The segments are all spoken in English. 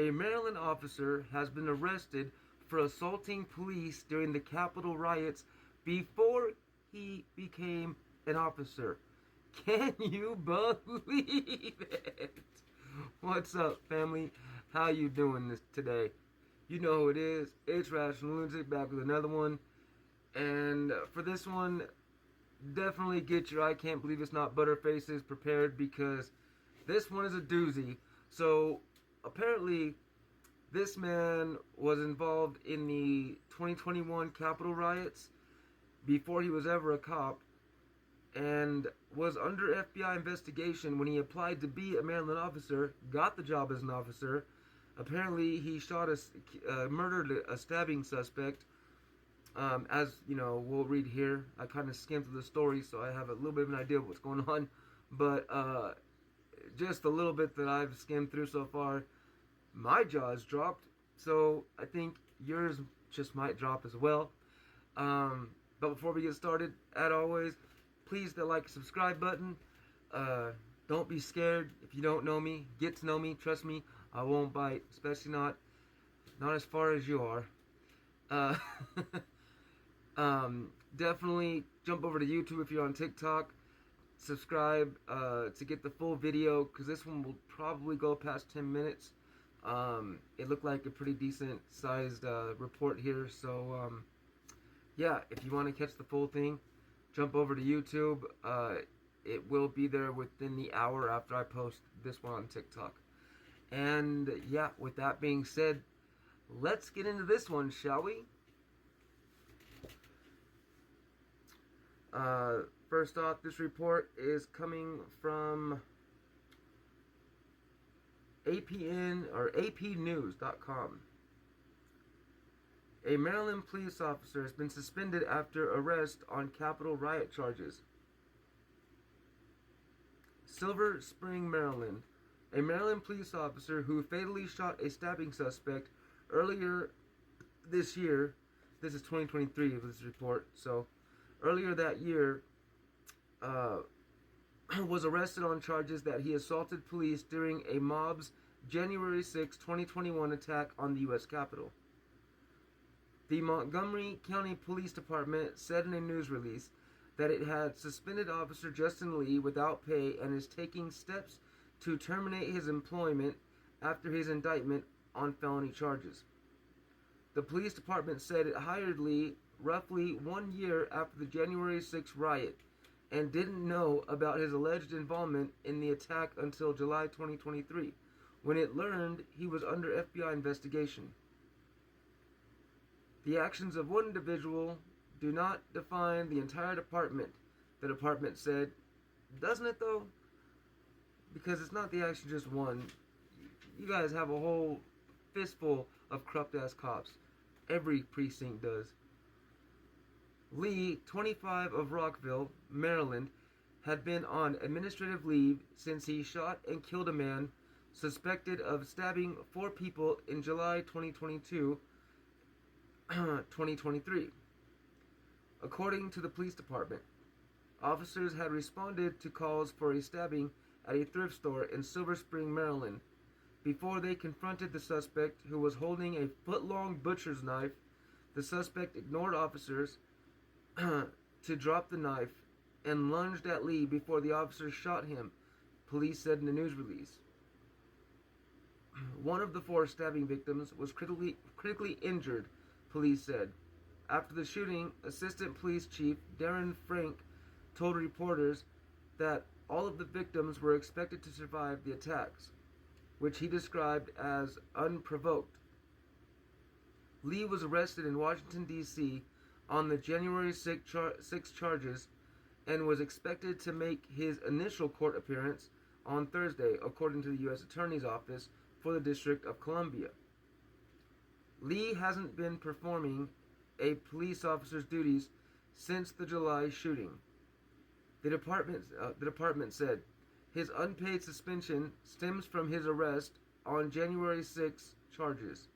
A Maryland officer has been arrested for assaulting police during the Capitol riots before he became an officer. Can you believe it? What's up, family? How you doing this today? You know who it is. It's Rational Lunatic back with another one. And for this one, definitely get your I can't believe it's not Butterfaces prepared, because this one is a doozy. So apparently this man was involved in the 2021 Capitol riots before he was ever a cop, and was under FBI investigation when he applied to be a Maryland officer, got the job as an officer. Apparently he murdered a stabbing suspect. As you know, we'll read here. I kind of skimmed through the story, so I have a little bit of an idea of what's going on. But just a little bit that I've skimmed through so far, my jaw's dropped. So I think yours just might drop as well. But before we get started, as always, please hit the like and subscribe button. Don't be scared if you don't know me. Get to know me. Trust me, I won't bite. Especially not as far as you are. Definitely jump over to YouTube if you're on TikTok. Subscribe to get the full video, because this one will probably go past 10 minutes. It looked like a pretty decent sized report here. So yeah, if you want to catch the full thing, jump over to YouTube. It will be there within the hour after I post this one on TikTok. And yeah, with that being said, let's get into this one, shall we? First off, this report is coming from APN or APnews.com. A Maryland police officer has been suspended after arrest on Capitol riot charges. Silver Spring, Maryland. A Maryland police officer who fatally shot a stabbing suspect earlier this year, this is 2023 of this report, so earlier that year, was arrested on charges that he assaulted police during a mob's January 6, 2021 attack on the U.S. Capitol. The Montgomery County Police Department said in a news release that it had suspended Officer Justin Lee without pay and is taking steps to terminate his employment after his indictment on felony charges. The police department said it hired Lee roughly 1 year after the January 6 riot and didn't know about his alleged involvement in the attack until July 2023, when it learned he was under FBI investigation. The actions of one individual do not define the entire department, the department said. Doesn't it though? Because it's not the action of just one. You guys have a whole fistful of corrupt ass cops. Every precinct does. Lee, 25, of Rockville, Maryland, had been on administrative leave since he shot and killed a man suspected of stabbing 4 people in July 2023. According to the police department, officers had responded to calls for a stabbing at a thrift store in Silver Spring, Maryland, before they confronted the suspect, who was holding a foot-long butcher's knife. The suspect ignored officers to drop the knife and lunged at Lee before the officers shot him, police said in a news release. One of the 4 stabbing victims was critically injured, police said. After the shooting, Assistant Police Chief Darren Frank told reporters that all of the victims were expected to survive the attacks, which he described as unprovoked. Lee was arrested in Washington, D.C. on the January 6 charges and was expected to make his initial court appearance on Thursday, according to the U.S. Attorney's Office for the District of Columbia. Lee hasn't been performing a police officer's duties since the July shooting. The department said his unpaid suspension stems from his arrest on January 6 charges.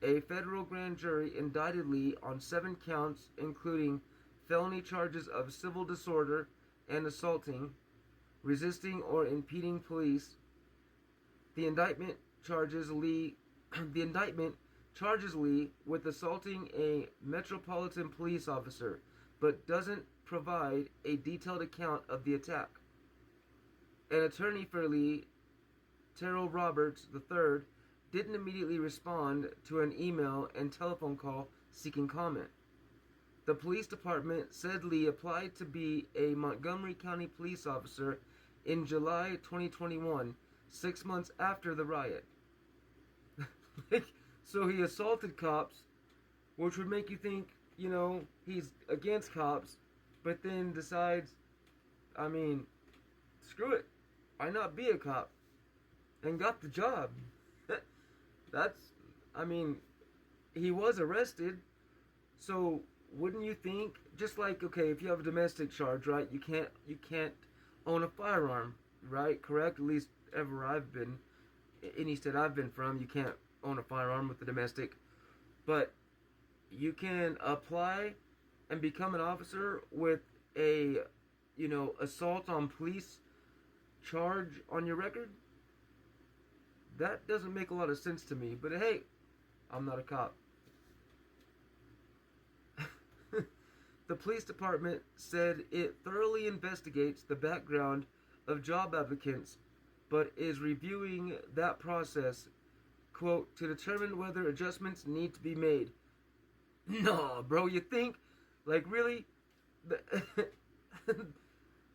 A federal grand jury indicted Lee on 7 counts, including felony charges of civil disorder and assaulting, resisting or impeding police. The indictment charges Lee, the indictment charges Lee with assaulting a Metropolitan Police officer, but doesn't provide a detailed account of the attack. An attorney for Lee, Terrell Roberts III, didn't immediately respond to an email and telephone call seeking comment. The police department said Lee applied to be a Montgomery County police officer in July 2021, 6 months after the riot. So he assaulted cops, which would make you think, he's against cops, but then decides, screw it, why not be a cop? And got the job. He was arrested, so wouldn't you think, just like, okay, if you have a domestic charge, right, you can't own a firearm, right, correct? At least ever I've been, any state I've been from, you can't own a firearm with the domestic, but you can apply and become an officer with a, assault on police charge on your record. That doesn't make a lot of sense to me, but hey, I'm not a cop. The police department said it thoroughly investigates the background of job applicants, but is reviewing that process, quote, to determine whether adjustments need to be made. No, bro, you think? Like, really?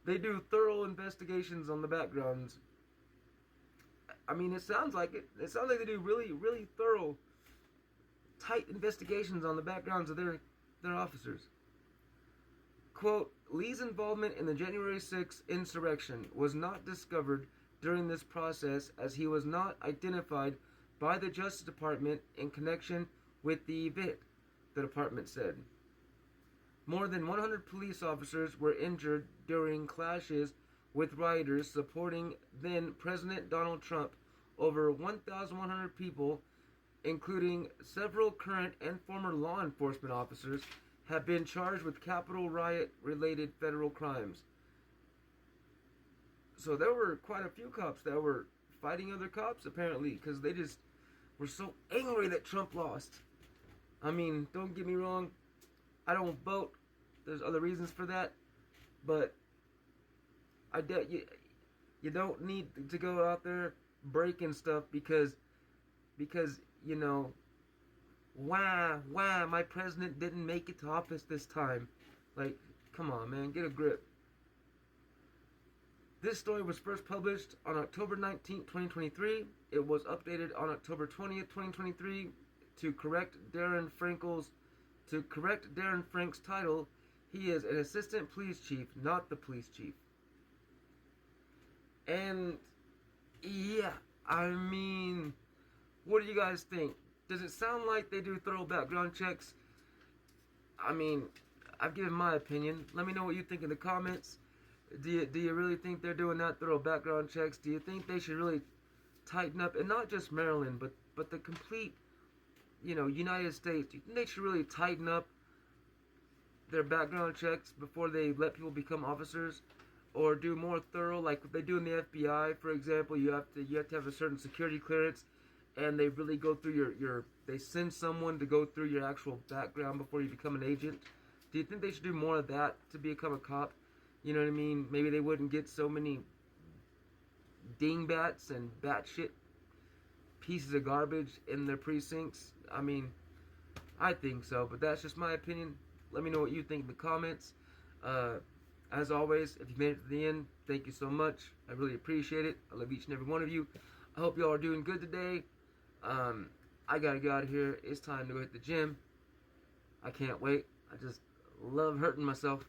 They do thorough investigations on the backgrounds. It sounds like it. It sounds like they do really, really thorough, tight investigations on the backgrounds of their officers. Quote, Lee's involvement in the January 6th insurrection was not discovered during this process, as he was not identified by the Justice Department in connection with the event, the department said. More than 100 police officers were injured during clashes with rioters supporting then-President Donald Trump. Over 1,100 people, including several current and former law enforcement officers, have been charged with Capitol riot-related federal crimes. So there were quite a few cops that were fighting other cops, apparently, because they just were so angry that Trump lost. Don't get me wrong, I don't vote. There's other reasons for that, but you don't need to go out there breaking stuff because why my president didn't make it to office this time. Like, come on, man, get a grip. This story was first published on October 19th, 2023. It was updated on October 20th, 2023 to correct Darren Frank's title. He is an assistant police chief, not the police chief. And yeah, what do you guys think? Does it sound like they do thorough background checks? I've given my opinion. Let me know what you think in the comments. Do you really think they're doing that thorough background checks? Do you think they should really tighten up, and not just Maryland, but the complete, United States? Do you think they should really tighten up their background checks before they let people become officers, or do more thorough, like what they do in the FBI, for example? You have to have a certain security clearance, and they really go through they send someone to go through your actual background before you become an agent. Do you think they should do more of that to become a cop? You know what I mean? Maybe they wouldn't get so many dingbats and batshit pieces of garbage in their precincts. I think so, but that's just my opinion. Let me know what you think in the comments. As always, if you made it to the end, thank you so much. I really appreciate it. I love each and every one of you. I hope y'all are doing good today. I gotta get out of here. It's time to go hit the gym. I can't wait. I just love hurting myself.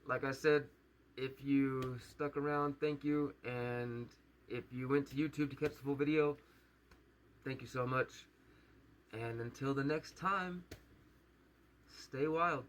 Like I said, if you stuck around, thank you. And if you went to YouTube to catch the full video, thank you so much. And until the next time, stay wild.